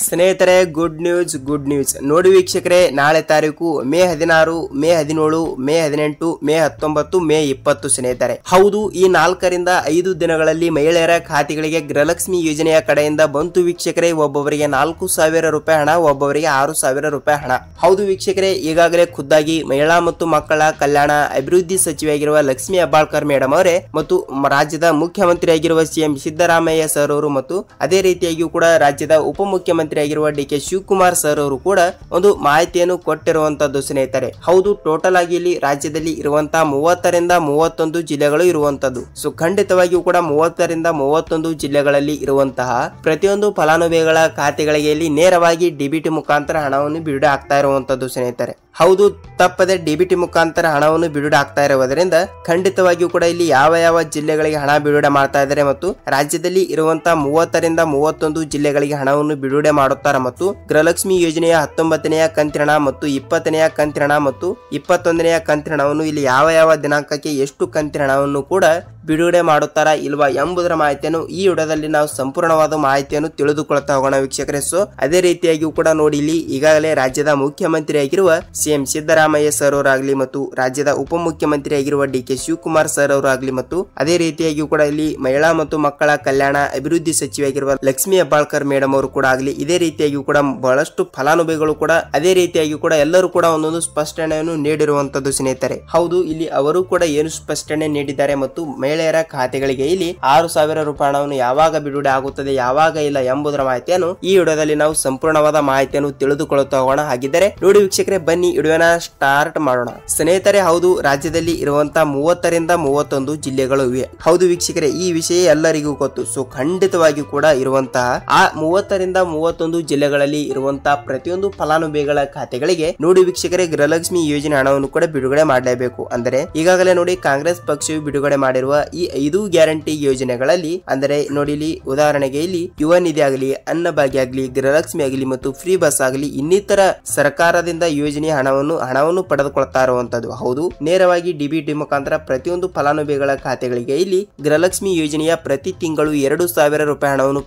ಸ್ನೇಹಿತರೆ good news ನೋಡಿ ವೀಕ್ಷಕರೇ, ನಾಳೆ ತಾರೀಕು ಮೇ 16, ಮೇ 17, ಮೇ 18, ಮೇ 19, ಮೇ 20 ಸ್ನೇಹಿತರೆ. ಹೌದು, ಈ 4ರಿಂದ 5 ದಿನಗಳಲ್ಲಿ ಮಹಿಳೆಯರ ಖಾತೆಗಳಿಗೆ ಗೃಹಲಕ್ಷ್ಮಿ ಯೋಜನೆಯ ಕಡೆಯಿಂದ ಬಂತು ವೀಕ್ಷಕರೇ. ಒಬ್ಬೊಬ್ಬರಿಗೆ 4,000 ರೂಪಾಯಿ ಹಣ, ಒಬ್ಬೊಬ್ಬರಿಗೆ 6,000 ರೂಪಾಯಿ ಹಣ. ಹೌದು ವೀಕ್ಷಕರೇ, ಈಗಾಗಲೇ ಖುದ್ದಾಗಿ ಮಹಿಳಾ ಮತ್ತು ಮಕ್ಕಳ ಕಲ್ಯಾಣ ಅಭಿವೃದ್ಧಿ ಸಚಿವೆಯಾಗಿರುವ ಲಕ್ಷ್ಮಿ ಹೆಬ್ಬಾಳ್ಕರ್ ಮೇಡಮ್ ಅವರೇ ಮತ್ತು ರಾಜ್ಯದ ಮುಖ್ಯಮಂತ್ರಿಯಾಗಿರುವ ಸಿಎಂ ಸಿದ್ದರಾಮಯ್ಯ ಸರ್ ಅವರು ಮತ್ತು ಅದೇ ರೀತಿಯಾಗಿಯೂ ಕೂಡ ರಾಜ್ಯದ ಉಪಮುಖ್ಯಮಂತ್ರಿ ಆಗಿರುವ ಡಿ.ಕೆ. ಶಿವಕುಮಾರ್ ಸರ್ ಅವರು ಕೂಡ ಒಂದು ಮಾಹಿತಿಯನ್ನು ಕೊಟ್ಟಿರುವಂತದ್ದು ಸ್ನೇಹಿತರೆ. ಹೌದು, ಟೋಟಲ್ ಆಗಿ ಇಲ್ಲಿ ರಾಜ್ಯದಲ್ಲಿ ಇರುವಂತಹ 30ರಿಂದ 31 ಜಿಲ್ಲೆಗಳು ಇರುವಂತದ್ದು. ಸೊ ಖಂಡಿತವಾಗಿಯೂ ಕೂಡ 30ರಿಂದ 31 ಜಿಲ್ಲೆಗಳಲ್ಲಿ ಇರುವಂತಹ ಪ್ರತಿಯೊಂದು ಫಲಾನುಭವಿಗಳ ಖಾತೆಗಳಿಗೆ ಇಲ್ಲಿ ನೇರವಾಗಿ ಡಿಬಿಟಿ ಮುಖಾಂತರ ಹಣವನ್ನು ಬಿಡುಗಡೆ ಆಗ್ತಾ ಇರುವಂತದ್ದು ಸ್ನೇಹಿತರೆ. ಹೌದು, ತಪ್ಪದೆ ಡಿಬಿಟಿ ಮುಖಾಂತರ ಹಣವನ್ನು ಬಿಡುಗಡೆ ಆಗ್ತಾ ಇರುವುದರಿಂದ ಖಂಡಿತವಾಗಿಯೂ ಕೂಡ ಇಲ್ಲಿ ಯಾವ ಜಿಲ್ಲೆಗಳಿಗೆ ಹಣ ಬಿಡುಗಡೆ ಮಾಡ್ತಾ ಇದ್ದಾರೆ ಮತ್ತು ರಾಜ್ಯದಲ್ಲಿ ಇರುವಂತಹ 30ರಿಂದ 31 ಜಿಲ್ಲೆಗಳಿಗೆ ಹಣವನ್ನು ಬಿಡುಗಡೆ ಮಾಡುತ್ತಾರೆ ಮತ್ತು ಗೃಹಲಕ್ಷ್ಮಿ ಯೋಜನೆಯ 19ನೆಯ ಕಂತಿನ ಮತ್ತು 20ನೆಯ ಕಂತಿನ ಮತ್ತು 21ನೆಯ ಕಂತಿನ ಹಣವನ್ನು ಇಲ್ಲಿ ಯಾವ ದಿನಾಂಕಕ್ಕೆ ಎಷ್ಟು ಕಂತಿನ ಹಣವನ್ನು ಕೂಡ ಬಿಡುಗಡೆ ಮಾಡುತ್ತಾರಾ ಇಲ್ವಾ ಎಂಬುದರ ಮಾಹಿತಿಯನ್ನು ಈ ವಿಡಿಯೋದಲ್ಲಿ ನಾವು ಸಂಪೂರ್ಣವಾದ ಮಾಹಿತಿಯನ್ನು ತಿಳಿದುಕೊಳ್ತಾ ಹೋಗೋಣ ವೀಕ್ಷಕರೇ. ಸೊ ಅದೇ ರೀತಿಯಾಗಿಯೂ ಕೂಡ ನೋಡಿ, ಇಲ್ಲಿ ಈಗಾಗಲೇ ರಾಜ್ಯದ ಮುಖ್ಯಮಂತ್ರಿಯಾಗಿರುವ ಸಿಎಂ ಸಿದ್ದರಾಮಯ್ಯ ಸರ್ ಅವರಾಗ್ಲಿ ಮತ್ತು ರಾಜ್ಯದ ಉಪಮುಖ್ಯಮಂತ್ರಿಯಾಗಿರುವ ಡಿ.ಕೆ. ಶಿವಕುಮಾರ್ ಸರ್ ಅವರಾಗ್ಲಿ ಮತ್ತು ಅದೇ ರೀತಿಯಾಗಿಯೂ ಕೂಡ ಇಲ್ಲಿ ಮಹಿಳಾ ಮತ್ತು ಮಕ್ಕಳ ಕಲ್ಯಾಣ ಅಭಿವೃದ್ಧಿ ಸಚಿವೆಯಾಗಿರುವ ಲಕ್ಷ್ಮಿ ಹೆಬ್ಬಾಳ್ಕರ್ ಮೇಡಮ್ ಅವರು ಕೂಡ ಆಗಲಿ, ಇದೇ ರೀತಿಯಾಗಿಯೂ ಕೂಡ ಬಹಳಷ್ಟು ಫಲಾನುಭವಿಗಳು ಕೂಡ ಅದೇ ರೀತಿಯಾಗಿ ಕೂಡ ಎಲ್ಲರೂ ಕೂಡ ಒಂದೊಂದು ಸ್ಪಷ್ಟನೆಯನ್ನು ನೀಡಿರುವಂತದ್ದು ಸ್ನೇಹಿತರೆ. ಹೌದು, ಇಲ್ಲಿ ಅವರು ಕೂಡ ಏನು ಸ್ಪಷ್ಟನೆ ನೀಡಿದ್ದಾರೆ ಮತ್ತು ಮಹಿಳೆಯರ ಖಾತೆಗಳಿಗೆ ಇಲ್ಲಿ 6,000 ರೂಪಾಯಿ ಹಣವನ್ನು ಯಾವಾಗ ಬಿಡುಗಡೆ ಆಗುತ್ತದೆ ಯಾವಾಗ ಇಲ್ಲ ಎಂಬುದರ ಮಾಹಿತಿಯನ್ನು ಈ ವಿಡಿಯೋದಲ್ಲಿ ನಾವು ಸಂಪೂರ್ಣವಾದ ಮಾಹಿತಿಯನ್ನು ತಿಳಿದುಕೊಳ್ಳುತ್ತಾ ಹೋಗೋಣ. ಹಾಗಿದ್ದರೆ ನೋಡಿ ವೀಕ್ಷಕರೇ, ಬನ್ನಿ ವಿಡಿಯೋನ ಸ್ಟಾರ್ಟ್ ಮಾಡೋಣ ಸ್ನೇಹಿತರೆ. ಹೌದು, ರಾಜ್ಯದಲ್ಲಿ ಇರುವಂತಹ 30ರಿಂದ 31 ಜಿಲ್ಲೆಗಳು ಇವೆ. ಹೌದು ವೀಕ್ಷಕರೇ, ಈ ವಿಷಯ ಎಲ್ಲರಿಗೂ ಗೊತ್ತು. ಸೊ ಖಂಡಿತವಾಗಿ ಕೂಡ ಇರುವಂತಹ ಆ 30ರಿಂದ 31 ಜಿಲ್ಲೆಗಳಲ್ಲಿ ಇರುವಂತಹ ಪ್ರತಿಯೊಂದು ಫಲಾನುಭವಿಗಳ ಖಾತೆಗಳಿಗೆ ನೋಡಿ ವೀಕ್ಷಕರೇ, ಗೃಹಲಕ್ಷ್ಮಿ ಯೋಜನೆ ಹಣವನ್ನು ಕೂಡ ಬಿಡುಗಡೆ ಮಾಡಲೇಬೇಕು. ಅಂದರೆ ಈಗಾಗಲೇ ನೋಡಿ ಕಾಂಗ್ರೆಸ್ ಪಕ್ಷವು ಬಿಡುಗಡೆ ಮಾಡಿರುವ ಈ 5 ಗ್ಯಾರಂಟಿ ಯೋಜನೆಗಳಲ್ಲಿ ಅಂದರೆ ನೋಡಿ, ಇಲ್ಲಿ ಉದಾಹರಣೆಗೆ ಇಲ್ಲಿ ಯುವ ನಿಧಿ ಆಗಲಿ, ಅನ್ನಭಾಗ್ಯ ಆಗಲಿ, ಗೃಹಲಕ್ಷ್ಮಿ ಆಗಲಿ ಮತ್ತು ಫ್ರೀ ಬಸ್ ಆಗಲಿ ಇನ್ನಿತರ ಸರ್ಕಾರದಿಂದ ಯೋಜನೆ ಹಣವನ್ನು ಪಡೆದುಕೊಳ್ತಾ ಇರುವಂತದ್ದು. ಹೌದು, ನೇರವಾಗಿ ಡಿಬಿಟಿ ಮುಖಾಂತರ ಪ್ರತಿಯೊಂದು ಫಲಾನುಭವಿಗಳ ಖಾತೆಗಳಿಗೆ ಇಲ್ಲಿ ಗೃಹಲಕ್ಷ್ಮಿ ಯೋಜನೆಯ ಪ್ರತಿ ತಿಂಗಳು 2,000 ರೂಪಾಯಿ ಹಣವನ್ನು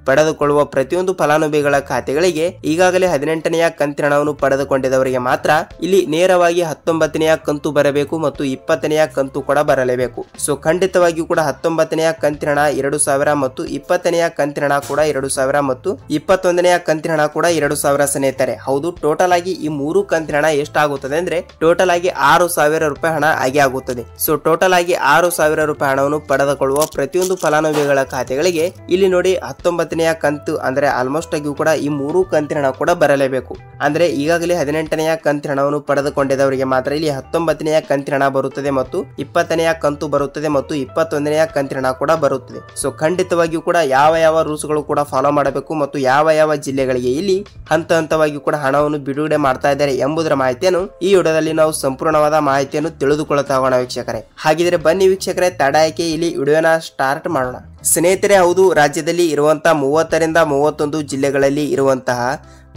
ಪಡೆದುಕೊಳ್ಳುವ ಪ್ರತಿಯೊಂದು ಫಲಾನುಭವಿಗಳ ಖಾತೆಗಳಿಗೆ ಈಗಾಗಲೇ 18ನೆಯ ಕಂತಿನ ಹಣವನ್ನು ಪಡೆದುಕೊಂಡಿದ್ದವರಿಗೆ ಮಾತ್ರ ಇಲ್ಲಿ ನೇರವಾಗಿ 19ನೆಯ ಕಂತು ಬರಬೇಕು ಮತ್ತು 20ನೆಯ ಕಂತು ಕೂಡ ಬರಲೇಬೇಕು. ಸೊ ಖಂಡಿತವಾಗಿಯೂ ಕೂಡ 19ನೆಯ ಕಂತಿನ ಹಣ 2,000 ಮತ್ತು 20ನೆಯ ಕಂತಿನ ಹಣ ಕೂಡ 2,000 ಮತ್ತು 21ನೆಯ ಕಂತಿನ ಹಣ ಕೂಡ 2,000 ಸ್ನೇಹಿತರೆ. ಹೌದು, ಟೋಟಲ್ ಆಗಿ ಈ 3 ಕಂತಿನ ಹಣ ಎಷ್ಟಾಗುತ್ತದೆ ಅಂದ್ರೆ ಟೋಟಲ್ ಆಗಿ 6,000 ರೂಪಾಯಿ ಹಣ ಆಗಿ ಆಗುತ್ತದೆ. ಸೊ ಟೋಟಲ್ ಆಗಿ 6,000 ರೂಪಾಯಿ ಹಣವನ್ನು ಪಡೆದುಕೊಳ್ಳುವ ಪ್ರತಿಯೊಂದು ಫಲಾನುಭವಿಗಳ ಖಾತೆಗಳಿಗೆ ಇಲ್ಲಿ ನೋಡಿ 19ನೆಯ ಕಂತು ಅಂದ್ರೆ ಆಲ್ಮೋಸ್ಟ್ ಆಗಿಯೂ ಕೂಡ ಈ 3 ಕಂತಿನ ಹಣ ಕೂಡ ಬರಲೇಬೇಕು. ಅಂದ್ರೆ ಈಗಾಗಲೇ 18ನೆಯ ಕಂತಿನ ಹಣವನ್ನು ಪಡೆದುಕೊಂಡಿದ್ದವರಿಗೆ ಮಾತ್ರ ಇಲ್ಲಿ 19ನೆಯ ಕಂತಿನ ಹಣ ಬರುತ್ತದೆ ಮತ್ತು 20ನೆಯ ಕಂತು ಬರುತ್ತದೆ ಮತ್ತು 21ನೆಯ ಕಂತಿನ ಹಣ ಕೂಡ ಬರುತ್ತದೆ. ಸೊ ಖಂಡಿತವಾಗಿಯೂ ಕೂಡ ಯಾವ ರೂಲ್ಸ್ ಗಳು ಕೂಡ ಫಾಲೋ ಮಾಡಬೇಕು ಮತ್ತು ಯಾವ ಜಿಲ್ಲೆಗಳಿಗೆ ಇಲ್ಲಿ ಹಂತವಾಗಿ ಕೂಡ ಹಣವನ್ನು ಬಿಡುಗಡೆ ಮಾಡ್ತಾ ಇದ್ದಾರೆ ಎಂಬುದರ ಮಾಹಿತಿಯನ್ನು ಈ ವಿಡಿಯೋದಲ್ಲಿ ನಾವು ಸಂಪೂರ್ಣವಾದ ಮಾಹಿತಿಯನ್ನು ತಿಳಿದುಕೊಳ್ಳುತ್ತಾ ಹೋಗೋಣ ವೀಕ್ಷಕರೇ. ಹಾಗಿದ್ರೆ ಬನ್ನಿ ವೀಕ್ಷಕರೇ, ತಡಾಯಕ್ಕೆ ಇಲ್ಲಿ ವಿಡಿಯೋನ ಸ್ಟಾರ್ಟ್ ಮಾಡೋಣ ಸ್ನೇಹಿತರೆ. ಹೌದು, ರಾಜ್ಯದಲ್ಲಿ ಇರುವಂತಹ 30ರಿಂದ 31 ಜಿಲ್ಲೆಗಳಲ್ಲಿ ಇರುವಂತಹ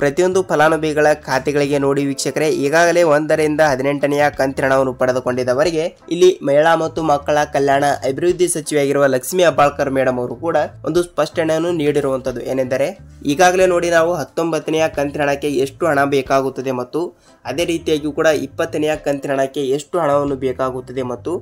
ಪ್ರತಿಯೊಂದು ಫಲಾನುಭವಿಗಳ ಖಾತೆಗಳಿಗೆ ನೋಡಿ ವೀಕ್ಷಕರೇ, ಈಗಾಗಲೇ 1ರಿಂದ 18ನೆಯ ಕಂತಿನ ಹಣವನ್ನು ಪಡೆದುಕೊಂಡಿದ್ದವರಿಗೆ ಇಲ್ಲಿ ಮಹಿಳಾ ಮತ್ತು ಮಕ್ಕಳ ಕಲ್ಯಾಣ ಅಭಿವೃದ್ಧಿ ಸಚಿವೆಯಾಗಿರುವ ಲಕ್ಷ್ಮಿ ಹೆಬ್ಬಾಳ್ಕರ್ ಮೇಡಮ್ ಅವರು ಕೂಡ ಒಂದು ಸ್ಪಷ್ಟನೆಯನ್ನು ನೀಡಿರುವಂತದ್ದು. ಏನೆಂದರೆ ಈಗಾಗಲೇ ನೋಡಿ ನಾವು 19ನೆಯ ಕಂತಿನ ಹಣಕ್ಕೆ ಎಷ್ಟು ಹಣ ಬೇಕಾಗುತ್ತದೆ ಮತ್ತು ಅದೇ ರೀತಿಯಾಗಿ ಕೂಡ 20ನೆಯ ಕಂತಿನ ಹಣಕ್ಕೆ ಎಷ್ಟು ಹಣವನ್ನು ಬೇಕಾಗುತ್ತದೆ ಮತ್ತು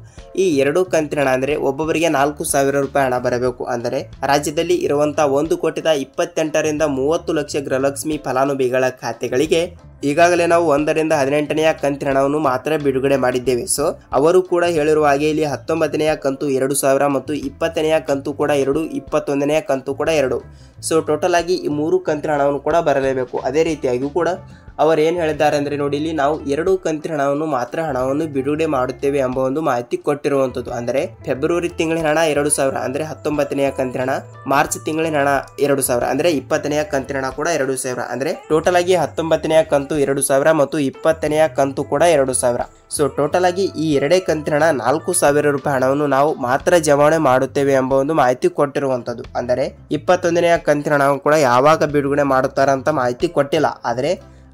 ಈ 2 ಕಂತಿನ ಹಣ ಅಂದ್ರೆ ಒಬ್ಬೊಬ್ಬರಿಗೆ 4,000 ರೂಪಾಯಿ ಹಣ ಬರಬೇಕು. ಅಂದರೆ ರಾಜ್ಯದಲ್ಲಿ ಇರುವಂತಹ 1,28,ರಿಂದ 30 ಲಕ್ಷ ಗೃಹಲಕ್ಷ್ಮಿ ಫಲಾನುಭವಿಗಳ ಖಾತೆಗಳಿಗೆ ಈಗಾಗಲೇ ನಾವು 1ರಿಂದ 18ನೆಯ ಕಂತಿನ ಹಣವನ್ನು ಮಾತ್ರ ಬಿಡುಗಡೆ ಮಾಡಿದ್ದೇವೆ. ಸೊ ಅವರು ಕೂಡ ಹೇಳಿರುವ ಹಾಗೆ ಇಲ್ಲಿ 19ನೆಯ ಕಂತು 2,000 ಮತ್ತು 20ನೆಯ ಕಂತು ಕೂಡ 2, 21ನೆಯ ಕಂತು ಕೂಡ 2. ಸೊ ಟೋಟಲ್ ಆಗಿ ಈ 3 ಕಂತಿನ ಹಣವನ್ನು ಕೂಡ ಬರಲೇಬೇಕು. ಅದೇ ರೀತಿಯಾಗಿ ಕೂಡ ಅವರು ಏನ್ ಹೇಳಿದ್ದಾರೆ ಅಂದ್ರೆ ನೋಡಿ, ಇಲ್ಲಿ ನಾವು 2 ಕಂತಿನ ಹಣವನ್ನು ಬಿಡುಗಡೆ ಮಾಡುತ್ತೇವೆ ಎಂಬ ಒಂದು ಮಾಹಿತಿ ಕೊಟ್ಟಿರುವಂತದ್ದು. ಅಂದ್ರೆ ಫೆಬ್ರವರಿ ತಿಂಗಳಿನ ಹಣ 2,000 ಅಂದ್ರೆ 19ನೆಯ ಕಂತಿನ ಹಣ, ಮಾರ್ಚ್ ತಿಂಗಳಿನ ಹಣ 2,000 ಅಂದ್ರೆ 20ನೆಯ ಕಂತಿನ ಹಣ ಕೂಡ 2,000 ಅಂದ್ರೆ ಟೋಟಲ್ ಆಗಿ 19ನೆಯ ಕಂತು 2,000 ಮತ್ತು 20ನೆಯ ಕಂತು ಕೂಡ 2,000. ಸೊ ಟೋಟಲ್ ಆಗಿ ಈ 2 ಕಂತಿನ ಹಣ 4,000 ರೂಪಾಯಿ ಹಣವನ್ನು ನಾವು ಮಾತ್ರ ಜಮಾವಣೆ ಮಾಡುತ್ತೇವೆ ಎಂಬ ಒಂದು ಮಾಹಿತಿ ಕೊಟ್ಟಿರುವಂತದ್ದು. ಅಂದರೆ 21ನೆಯ ಕಂತಿನ ಹಣ ಕೂಡ ಯಾವಾಗ ಬಿಡುಗಡೆ ಮಾಡುತ್ತಾರೆ ಅಂತ ಮಾಹಿತಿ ಕೊಟ್ಟಿಲ್ಲ. ಆದ್ರೆ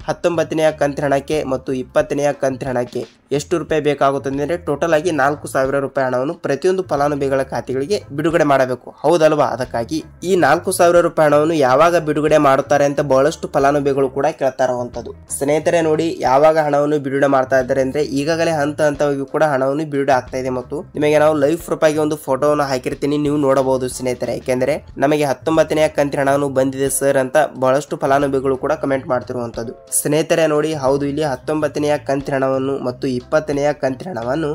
19ನೇ ಕಂತಿನ ಹಣಕ್ಕೆ ಮತ್ತು 20ನೇ ಕಂತಿನ ಹಣಕ್ಕೆ ಎಷ್ಟು ರೂಪಾಯಿ ಬೇಕಾಗುತ್ತದೆ ಅಂದರೆ ಟೋಟಲ್ ಆಗಿ 4,000 ರೂಪಾಯಿ ಹಣವನ್ನು ಪ್ರತಿಯೊಂದು ಫಲಾನುಭವಿಗಳ ಖಾತೆಗಳಿಗೆ ಬಿಡುಗಡೆ ಮಾಡಬೇಕು. ಹೌದಲ್ವಾ? ಅದಕ್ಕಾಗಿ ಈ 4,000 ರೂಪಾಯಿ ಹಣವನ್ನು ಯಾವಾಗ ಬಿಡುಗಡೆ ಮಾಡುತ್ತಾರೆ ಅಂತ ಬಹಳಷ್ಟು ಫಲಾನುಭವಿಗಳು ಕೂಡ ಕೇಳ್ತಾ ಇರುವಂತದ್ದು. ಸ್ನೇಹಿತರೆ ನೋಡಿ, ಯಾವಾಗ ಹಣವನ್ನು ಬಿಡುಗಡೆ ಮಾಡ್ತಾ ಇದ್ದಾರೆ ಅಂದ್ರೆ ಈಗಾಗಲೇ ಹಂತ ಹಂತವಾಗಿ ಕೂಡ ಹಣವನ್ನು ಬಿಡುಗಡೆ ಆಗ್ತಾ ಇದೆ ಮತ್ತು ನಿಮಗೆ ನಾವು ಲೈವ್ ಪ್ರೂಫಾಗಿ ಒಂದು ಫೋಟೋವನ್ನು ಹಾಕಿರ್ತೀನಿ, ನೀವು ನೋಡಬಹುದು ಸ್ನೇಹಿತರೆ. ಯಾಕೆಂದ್ರೆ ನಮಗೆ 19ನೇ ಕಂತಿನ ಹಣವನ್ನು ಬಂದಿದೆ ಸರ್ ಅಂತ ಬಹಳಷ್ಟು ಫಲಾನುಭವಿಗಳು ಕೂಡ ಕಮೆಂಟ್ ಮಾಡ್ತಿರುವಂತದ್ದು. ಸ್ನೇಹಿತರೆ ನೋಡಿ, ಹೌದು, ಇಲ್ಲಿ 19ನೇ ಕಂತಿನ ಹಣವನ್ನು ಮತ್ತು 20ನೇ ಕಂತಿನ ಹಣವನ್ನು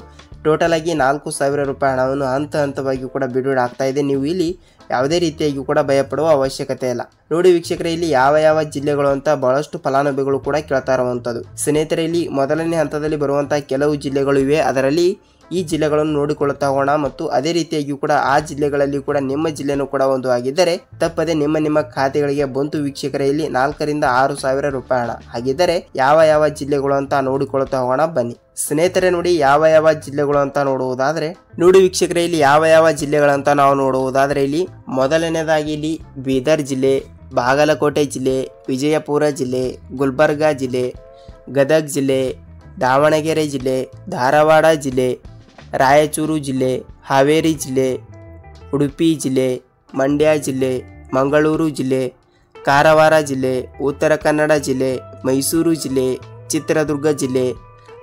ಟೋಟಲ್ ಆಗಿ 4,000 ರೂಪಾಯಿ ಹಣವನ್ನು ಹಂತ ಹಂತವಾಗಿ ಕೂಡ ಬಿಡುಗಡೆ ಆಗ್ತಾ ಇದೆ. ನೀವು ಇಲ್ಲಿ ಯಾವುದೇ ರೀತಿಯಾಗಿ ಕೂಡ ಭಯಪಡುವ ಅವಶ್ಯಕತೆ ಇಲ್ಲ. ನೋಡಿ ವೀಕ್ಷಕರೇ, ಇಲ್ಲಿ ಯಾವ ಯಾವ ಜಿಲ್ಲೆಗಳು ಅಂತ ಬಹಳಷ್ಟು ಫಲಾನುಭವಿಗಳು ಕೂಡ ಕೇಳ್ತಾ ಇರುವಂತದ್ದು. ಸ್ನೇಹಿತರೆ, ಇಲ್ಲಿ ಮೊದಲನೇ ಹಂತದಲ್ಲಿ ಬರುವಂತಹ ಕೆಲವು ಜಿಲ್ಲೆಗಳು ಇವೆ, ಅದರಲ್ಲಿ ಈ ಜಿಲ್ಲೆಗಳನ್ನು ನೋಡಿಕೊಳ್ಳುತ್ತಾ ಹೋಗೋಣ ಮತ್ತು ಅದೇ ರೀತಿಯಾಗಿ ಕೂಡ ಆ ಜಿಲ್ಲೆಗಳಲ್ಲಿ ಕೂಡ ನಿಮ್ಮ ಜಿಲ್ಲೆನೂ ಕೂಡ ಒಂದು ಆಗಿದ್ದರೆ ತಪ್ಪದೆ ನಿಮ್ಮ ಖಾತೆಗಳಿಗೆ ಬಂತು ವೀಕ್ಷಕರೇ. ಇಲ್ಲಿ 4,000 ರಿಂದ 6,000 ರೂಪಾಯಿ ಹಣ ಆಗಿದ್ದರೆ ಯಾವ ಯಾವ ಜಿಲ್ಲೆಗಳು ಅಂತ ನೋಡಿಕೊಳ್ಳುತ್ತಾ ಹೋಗೋಣ ಬನ್ನಿ. ಸ್ನೇಹಿತರೆ ನೋಡಿ, ಯಾವ ಯಾವ ಜಿಲ್ಲೆಗಳು ಅಂತ ನೋಡುವುದಾದ್ರೆ ನೋಡಿ ವೀಕ್ಷಕರೇ, ಇಲ್ಲಿ ಯಾವ ಯಾವ ಜಿಲ್ಲೆಗಳಂತ ನಾವು ನೋಡುವುದಾದ್ರೆ ಇಲ್ಲಿ ಮೊದಲನೇದಾಗಿ ಇಲ್ಲಿ ಬೀದರ್ ಜಿಲ್ಲೆ, ಬಾಗಲಕೋಟೆ ಜಿಲ್ಲೆ, ವಿಜಯಪುರ ಜಿಲ್ಲೆ, ಗುಲ್ಬರ್ಗಾ ಜಿಲ್ಲೆ, ಗದಗ್ ಜಿಲ್ಲೆ, ದಾವಣಗೆರೆ ಜಿಲ್ಲೆ, ಧಾರವಾಡ ಜಿಲ್ಲೆ, ರಾಯಚೂರು ಜಿಲ್ಲೆ, ಹಾವೇರಿ ಜಿಲ್ಲೆ, ಉಡುಪಿ ಜಿಲ್ಲೆ, ಮಂಡ್ಯ ಜಿಲ್ಲೆ, ಮಂಗಳೂರು ಜಿಲ್ಲೆ, ಕಾರವಾರ ಜಿಲ್ಲೆ, ಉತ್ತರ ಕನ್ನಡ ಜಿಲ್ಲೆ, ಮೈಸೂರು ಜಿಲ್ಲೆ, ಚಿತ್ರದುರ್ಗ ಜಿಲ್ಲೆ,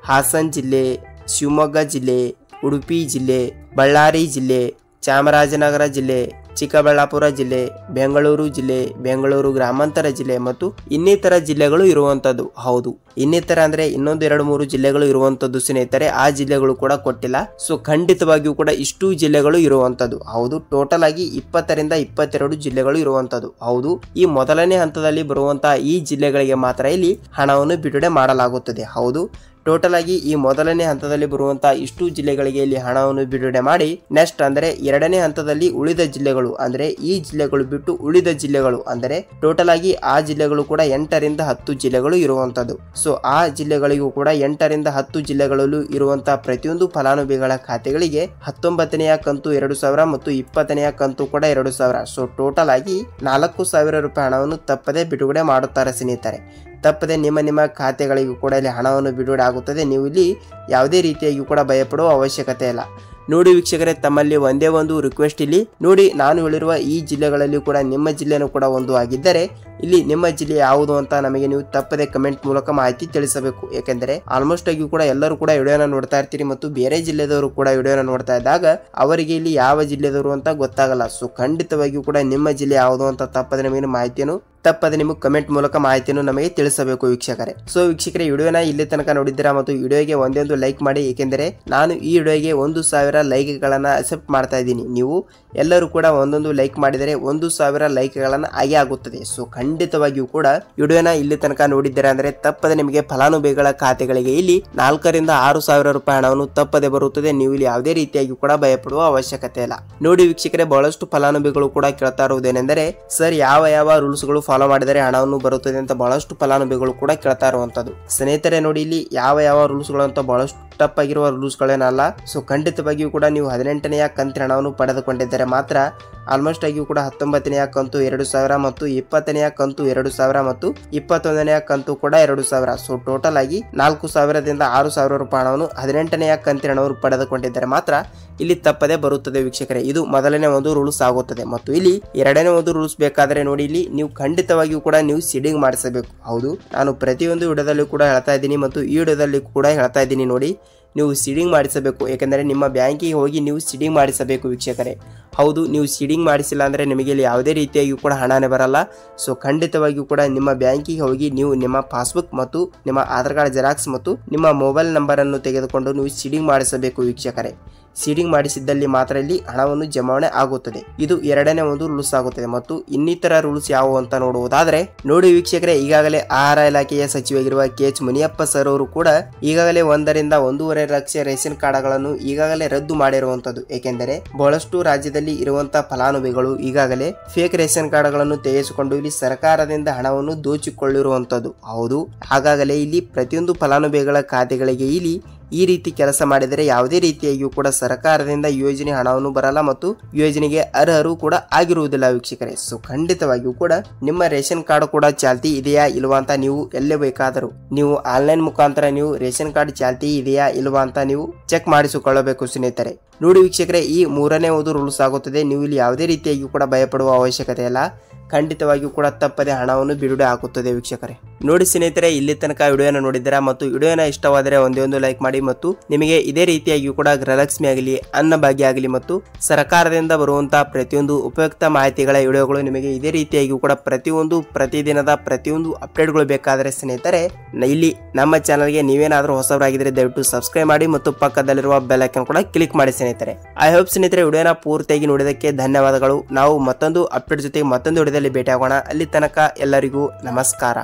ಹಾಸನ ಜಿಲ್ಲೆ, ಶಿವಮೊಗ್ಗ ಜಿಲ್ಲೆ, ಉಡುಪಿ ಜಿಲ್ಲೆ, ಬಳ್ಳಾರಿ ಜಿಲ್ಲೆ, ಚಾಮರಾಜನಗರ ಜಿಲ್ಲೆ, ಚಿಕ್ಕಬಳ್ಳಾಪುರ ಜಿಲ್ಲೆ, ಬೆಂಗಳೂರು ಜಿಲ್ಲೆ, ಬೆಂಗಳೂರು ಗ್ರಾಮಾಂತರ ಜಿಲ್ಲೆ ಮತ್ತು ಇನ್ನಿತರ ಜಿಲ್ಲೆಗಳು ಇರುವಂತದ್ದು. ಹೌದು, ಇನ್ನಿತರ ಅಂದ್ರೆ ಇನ್ನೊಂದು 2-3 ಜಿಲ್ಲೆಗಳು ಇರುವಂತದ್ದು ಸ್ನೇಹಿತರೆ. ಆ ಜಿಲ್ಲೆಗಳು ಕೂಡ ಕೊಟ್ಟಿಲ್ಲ. ಸೊ ಖಂಡಿತವಾಗಿಯೂ ಕೂಡ ಇಷ್ಟು ಜಿಲ್ಲೆಗಳು ಇರುವಂತದ್ದು. ಹೌದು, ಟೋಟಲ್ ಆಗಿ 20 ರಿಂದ 22 ಜಿಲ್ಲೆಗಳು ಇರುವಂತದ್ದು. ಹೌದು, ಈ ಮೊದಲನೇ ಹಂತದಲ್ಲಿ ಬರುವಂತಹ ಈ ಜಿಲ್ಲೆಗಳಿಗೆ ಮಾತ್ರ ಇಲ್ಲಿ ಹಣವನ್ನು ಬಿಡುಗಡೆ ಮಾಡಲಾಗುತ್ತದೆ. ಹೌದು, ಟೋಟಲ್ ಆಗಿ ಈ ಮೊದಲನೇ ಹಂತದಲ್ಲಿ ಬರುವಂತಹ ಇಷ್ಟು ಜಿಲ್ಲೆಗಳಿಗೆ ಇಲ್ಲಿ ಹಣವನ್ನು ಬಿಡುಗಡೆ ಮಾಡಿ ನೆಕ್ಸ್ಟ್ ಅಂದ್ರೆ 2ನೇ ಹಂತದಲ್ಲಿ ಉಳಿದ ಜಿಲ್ಲೆಗಳು ಅಂದ್ರೆ ಈ ಜಿಲ್ಲೆಗಳು ಬಿಟ್ಟು ಉಳಿದ ಜಿಲ್ಲೆಗಳು ಅಂದ್ರೆ ಟೋಟಲ್ ಆಗಿ ಆ ಜಿಲ್ಲೆಗಳು ಕೂಡ 8 ರಿಂದ 10 ಜಿಲ್ಲೆಗಳು ಇರುವಂತದ್ದು. ಸೊ ಆ ಜಿಲ್ಲೆಗಳಿಗೂ ಕೂಡ 8 ರಿಂದ 10 ಜಿಲ್ಲೆಗಳಲ್ಲೂ ಇರುವಂತಹ ಪ್ರತಿಯೊಂದು ಫಲಾನುಭವಿಗಳ ಖಾತೆಗಳಿಗೆ 19ನೇ ಕಂತು 2,000 ಮತ್ತು 20ನೇ ಕಂತು ಕೂಡ 2,000. ಸೊ ಟೋಟಲ್ ಆಗಿ 4,000 ರೂಪಾಯಿ ಹಣವನ್ನು ತಪ್ಪದೆ ಬಿಡುಗಡೆ ಮಾಡುತ್ತಾರೆ ಸ್ನೇಹಿತರೆ. ತಪ್ಪದೆ ನಿಮ್ಮ ಖಾತೆಗಳಿಗೂ ಕೂಡ ಇಲ್ಲಿ ಹಣವನ್ನು ಬಿಡುಗಡೆ ಆಗುತ್ತದೆ. ನೀವು ಇಲ್ಲಿ ಯಾವುದೇ ರೀತಿಯಾಗಿ ಕೂಡ ಭಯಪಡುವ ಅವಶ್ಯಕತೆ ಇಲ್ಲ. ನೋಡಿ ವೀಕ್ಷಕರೇ, ತಮ್ಮಲ್ಲಿ ಒಂದೇ ಒಂದು ರಿಕ್ವೆಸ್ಟ್, ಇಲ್ಲಿ ನೋಡಿ ನಾನು ಹೇಳಿರುವ ಈ ಜಿಲ್ಲೆಗಳಲ್ಲಿ ಕೂಡ ನಿಮ್ಮ ಜಿಲ್ಲೆನೂ ಕೂಡ ಒಂದು ಆಗಿದ್ದರೆ ಇಲ್ಲಿ ನಿಮ್ಮ ಜಿಲ್ಲೆ ಯಾವುದು ಅಂತ ನಮಗೆ ನೀವು ತಪ್ಪದೆ ಕಮೆಂಟ್ ಮೂಲಕ ಮಾಹಿತಿ ತಿಳಿಸಬೇಕು. ಯಾಕೆಂದರೆ ಆಲ್ಮೋಸ್ಟ್ ಆಗಿ ಕೂಡ ಎಲ್ಲರೂ ಕೂಡ ವಿಡಿಯೋನ ನೋಡ್ತಾ ಇರ್ತೀರಿ ಮತ್ತು ಬೇರೆ ಜಿಲ್ಲೆದವರು ಕೂಡ ವಿಡಿಯೋನ ನೋಡ್ತಾ ಇದ್ದಾಗ ಅವರಿಗೆ ಇಲ್ಲಿ ಯಾವ ಜಿಲ್ಲೆದವರು ಅಂತ ಗೊತ್ತಾಗಲ್ಲ. ಸೊ ಖಂಡಿತವಾಗಿಯೂ ಕೂಡ ನಿಮ್ಮ ಜಿಲ್ಲೆ ಯಾವುದು ಅಂತ ತಪ್ಪದೆ ನಮಗೆ ಮಾಹಿತಿಯನ್ನು ತಪ್ಪದೆ ನಿಮಗೆ ಕಮೆಂಟ್ ಮೂಲಕ ಮಾಹಿತಿಯನ್ನು ನಮಗೆ ತಿಳಿಸಬೇಕು ವೀಕ್ಷಕರೇ. ಸೊ ವೀಕ್ಷಕರೇ, ವಿಡಿಯೋನ ಇಲ್ಲಿ ತನಕ ನೋಡಿದ್ದೀರಾ ಮತ್ತು ವಿಡಿಯೋಗೆ ಒಂದೊಂದು ಲೈಕ್ ಮಾಡಿ. ಏಕೆಂದರೆ ನಾನು ಈ ವಿಡಿಯೋಗೆ 1,000 ಲೈಕ್ಗಳನ್ನು ಅಕ್ಸೆಪ್ಟ್ ಮಾಡ್ತಾ ಇದ್ದೀನಿ. ನೀವು ಎಲ್ಲರೂ ಕೂಡ ಒಂದೊಂದು ಲೈಕ್ ಮಾಡಿದರೆ 1,000 ಲೈಕ್ಗಳನ್ನು ಆಗಿ ಆಗುತ್ತದೆ. ಸೊ ಖಂಡಿತವಾಗಿಯೂ ಕೂಡ ವಿಡಿಯೋನ ಇಲ್ಲಿ ತನಕ ನೋಡಿದ್ದೀರಾ ಅಂದ್ರೆ ತಪ್ಪದೆ ನಿಮಗೆ ಫಲಾನುಭವಿಗಳ ಖಾತೆಗಳಿಗೆ ಇಲ್ಲಿ 4,000 ರಿಂದ 6,000 ರೂಪಾಯಿ ಹಣವನ್ನು ತಪ್ಪದೆ ಬರುತ್ತದೆ. ನೀವು ಇಲ್ಲಿ ಯಾವುದೇ ರೀತಿಯಾಗಿ ಕೂಡ ಭಯಪಡುವ ಅವಶ್ಯಕತೆ ಇಲ್ಲ. ನೋಡಿ ವೀಕ್ಷಕರೇ, ಬಹಳಷ್ಟು ಫಲಾನುಭವಿಗಳು ಕೂಡ ಕೇಳ್ತಾ ಇರುವುದೇನೆಂದರೆ ಸರ್ ಯಾವ ರೂಲ್ಸ್ಗಳು ಫಾಲೋ ಮಾಡಿದರೆ ಹಣವನ್ನು ಬರುತ್ತದೆ ಅಂತ ಬಹಳಷ್ಟು ಫಲಾನುಭವಿಗಳು ಕೂಡ ಕೇಳ್ತಾ ಇರುವಂತದ್ದು. ಸ್ನೇಹಿತರೆ ನೋಡಿ, ಇಲ್ಲಿ ಯಾವ ರೂಲ್ಸ್ ಗಳು ಅಂತ ಬಹಳಷ್ಟು ಟಫ್ ಆಗಿರುವ ರೂಲ್ಸ್ ಗಳೇನಲ್ಲ. ಸೊ ಖಂಡಿತವಾಗಿಯೂ ಕೂಡ ನೀವು 18ನೇ ಕಂತಿನ ಹಣವನ್ನು ಪಡೆದುಕೊಂಡಿದ್ದರೆ ಮಾತ್ರ ಆಲ್ಮೋಸ್ಟ್ ಆಗಿಯೂ ಕೂಡ 19ನೇ ಕಂತು 2,000 ಮತ್ತು 20ನೇ ಕಂತು 2,000 ಮತ್ತು 21ನೇ ಕಂತು ಕೂಡ 2,000. ಸೊ ಟೋಟಲ್ ಆಗಿ 4,000 ದಿಂದ 6,000 ರೂಪಾಯಿ ಹಣವನ್ನು 18ನೇ ಕಂತಿನ ಹಣವನ್ನು ಪಡೆದುಕೊಂಡಿದ್ದರೆ ಮಾತ್ರ ಇಲ್ಲಿ ತಪ್ಪದೆ ಬರುತ್ತದೆ ವೀಕ್ಷಕರೇ. ಇದು ಮೊದಲನೇ ಒಂದು ರೂಲ್ಸ್ ಆಗುತ್ತದೆ. ಮತ್ತು ಇಲ್ಲಿ 2ನೇ ಒಂದು ರೂಲ್ಸ್ ಬೇಕಾದರೆ ನೋಡಿ, ಇಲ್ಲಿ ನೀವು ಖಂಡಿತವಾಗಿಯೂ ಕೂಡ ನೀವು ಸೀಡಿಂಗ್ ಮಾಡಿಸಬೇಕು. ಹೌದು, ನಾನು ಪ್ರತಿಯೊಂದು ವಿಡಿಯೋದಲ್ಲಿ ಕೂಡ ಹೇಳ್ತಾ ಇದ್ದೀನಿ ಮತ್ತು ಈ ವಿಡಿಯೋದಲ್ಲಿ ಕೂಡ ಹೇಳ್ತಾ ಇದ್ದೀನಿ. ನೋಡಿ, ನೀವು ಸೀಡಿಂಗ್ ಮಾಡಿಸಬೇಕು. ಏಕೆಂದರೆ ನಿಮ್ಮ ಬ್ಯಾಂಕಿಗೆ ಹೋಗಿ ನೀವು ಸೀಡಿಂಗ್ ಮಾಡಿಸಬೇಕು ವೀಕ್ಷಕರೇ. ಹೌದು, ನೀವು ಸೀಡಿಂಗ್ ಮಾಡಿಸಿಲ್ಲ ಅಂದರೆ ನಿಮಗೆ ಇಲ್ಲಿ ಯಾವುದೇ ರೀತಿಯಾಗಿಯೂ ಕೂಡ ಹಣನೇ ಬರಲ್ಲ. ಸೊ ಖಂಡಿತವಾಗಿಯೂ ಕೂಡ ನಿಮ್ಮ ಬ್ಯಾಂಕಿಗೆ ಹೋಗಿ ನೀವು ನಿಮ್ಮ ಪಾಸ್ಬುಕ್ ಮತ್ತು ನಿಮ್ಮ ಆಧಾರ್ ಕಾರ್ಡ್ ಜೆರಾಕ್ಸ್ ಮತ್ತು ನಿಮ್ಮ ಮೊಬೈಲ್ ನಂಬರನ್ನು ತೆಗೆದುಕೊಂಡು ನೀವು ಸೀಡಿಂಗ್ ಮಾಡಿಸಬೇಕು ವೀಕ್ಷಕರೇ. ಸೀಡಿಂಗ್ ಮಾಡಿಸಿದ್ದಲ್ಲಿ ಮಾತ್ರ ಇಲ್ಲಿ ಹಣವನ್ನು ಜಮಾವಣೆ ಆಗುತ್ತದೆ. ಇದು 2ನೇ ಒಂದು ರೂಲ್ಸ್ ಆಗುತ್ತದೆ. ಮತ್ತು ಇನ್ನಿತರ ರೂಲ್ಸ್ ಯಾವುವು ಅಂತ ನೋಡುವುದಾದ್ರೆ ನೋಡಿ ವೀಕ್ಷಕರೇ, ಈಗಾಗಲೇ ಆಹಾರ ಇಲಾಖೆಯ ಸಚಿವರಾಗಿರುವ KH ಮುನಿಯಪ್ಪ ಸರ್ ಅವರು ಕೂಡ ಈಗಾಗಲೇ 1 ರಿಂದ 1.5 ಲಕ್ಷ ರೇಷನ್ ಕಾರ್ಡ್ಗಳನ್ನು ಈಗಾಗಲೇ ರದ್ದು ಮಾಡಿರುವಂತದ್ದು. ಏಕೆಂದರೆ ಬಹಳಷ್ಟು ರಾಜ್ಯದಲ್ಲಿ ಇರುವಂತಹ ಫಲಾನುಭವಿಗಳು ಈಗಾಗಲೇ ಫೇಕ್ ರೇಷನ್ ಕಾರ್ಡ್ಗಳನ್ನು ತೆಗೆಸಿಕೊಂಡು ಇಲ್ಲಿ ಸರ್ಕಾರದಿಂದ ಹಣವನ್ನು ದೋಚಿಕೊಳ್ಳಿರುವಂತದ್ದು. ಹೌದು, ಹಾಗಾಗಲೇ ಇಲ್ಲಿ ಪ್ರತಿಯೊಂದು ಫಲಾನುಭವಿಗಳ ಖಾತೆಗಳಿಗೆ ಇಲ್ಲಿ ಈ ರೀತಿ ಕೆಲಸ ಮಾಡಿದರೆ ಯಾವುದೇ ರೀತಿಯಾಗಿಯೂ ಕೂಡ ಸರ್ಕಾರದಿಂದ ಯೋಜನೆ ಹಣವನ್ನು ಬರಲ್ಲ ಮತ್ತು ಯೋಜನೆಗೆ ಅರ್ಹರು ಕೂಡ ಆಗಿರುವುದಿಲ್ಲ ವೀಕ್ಷಕರೇ. ಸೊ ಖಂಡಿತವಾಗಿಯೂ ಕೂಡ ನಿಮ್ಮ ರೇಷನ್ ಕಾರ್ಡ್ ಕೂಡ ಚಾಲ್ತಿ ಇದೆಯಾ ಇಲ್ವಾ ಅಂತ ನೀವು ಎಲ್ಲೇ ಬೇಕಾದರೂ ನೀವು ಆನ್ಲೈನ್ ಮುಖಾಂತರ ನೀವು ರೇಷನ್ ಕಾರ್ಡ್ ಚಾಲ್ತಿ ಇದೆಯಾ ಇಲ್ವಾ ಅಂತ ನೀವು ಚೆಕ್ ಮಾಡಿಸಿಕೊಳ್ಳಬೇಕು ಸ್ನೇಹಿತರೆ. ನೋಡಿ ವೀಕ್ಷಕರೇ, ಈ ಮೂರನೇ ಒಂದು ರೂಲ್ಸ್ ಆಗುತ್ತದೆ. ನೀವು ಇಲ್ಲಿ ಯಾವುದೇ ರೀತಿಯಾಗಿಯೂ ಕೂಡ ಭಯಪಡುವ ಅವಶ್ಯಕತೆ ಇಲ್ಲ. ಖಂಡಿತವಾಗಿಯೂ ಕೂಡ ತಪ್ಪದೆ ಹಣವನ್ನು ಬಿಡುಗಡೆ ಆಗುತ್ತದೆ ವೀಕ್ಷಕರೇ. ನೋಡಿ ಸ್ನೇಹಿತರೆ, ಇಲ್ಲಿ ತನಕ ವಿಡಿಯೋನ ನೋಡಿದ್ದೀರಾ ಮತ್ತು ವಿಡಿಯೋನ ಇಷ್ಟವಾದರೆ ಒಂದೇ ಒಂದು ಲೈಕ್ ಮಾಡಿ ಮತ್ತು ನಿಮಗೆ ಇದೇ ರೀತಿಯಾಗಿಯೂ ಕೂಡ ಗೃಹಲಕ್ಷ್ಮಿ ಆಗಲಿ, ಅನ್ನಭಾಗ್ಯ ಆಗಲಿ ಮತ್ತು ಸರ್ಕಾರದಿಂದ ಬರುವಂತಹ ಪ್ರತಿಯೊಂದು ಉಪಯುಕ್ತ ಮಾಹಿತಿಗಳ ವಿಡಿಯೋಗಳು ನಿಮಗೆ ಇದೇ ರೀತಿಯಾಗಿಯೂ ಕೂಡ ಪ್ರತಿದಿನದ ಪ್ರತಿಯೊಂದು ಅಪ್ಡೇಟ್ಗಳು ಬೇಕಾದರೆ ಸ್ನೇಹಿತರೆ ಇಲ್ಲಿ ನಮ್ಮ ಚಾನಲ್ಗೆ ನೀವೇನಾದರೂ ಹೊಸಬರಾಗಿದ್ದರೆ ದಯವಿಟ್ಟು ಸಬ್ಸ್ಕ್ರೈಬ್ ಮಾಡಿ ಮತ್ತು ಪಕ್ಕದಲ್ಲಿರುವ ಬೆಲ್ ಐಕಾನ್ ಕೂಡ ಕ್ಲಿಕ್ ಮಾಡಿ ಸ್ನೇಹಿತರೆ. ಐ ಹೋಪ್ ಸ್ನೇಹಿತರೆ ವಿಡಿಯೋನ ಪೂರ್ತಿಯಾಗಿ ನೋಡಿದ್ದಕ್ಕೆ ಧನ್ಯವಾದಗಳು. ನಾವು ಮತ್ತೊಂದು ಅಪ್ಡೇಟ್ ಜೊತೆಗೆ ಮತ್ತೊಂದು ವಿಡಿಯೋದಲ್ಲಿ ಭೇಟಿಯಾಗೋಣ. ಅಲ್ಲಿ ತನಕ ಎಲ್ಲರಿಗೂ ನಮಸ್ಕಾರ.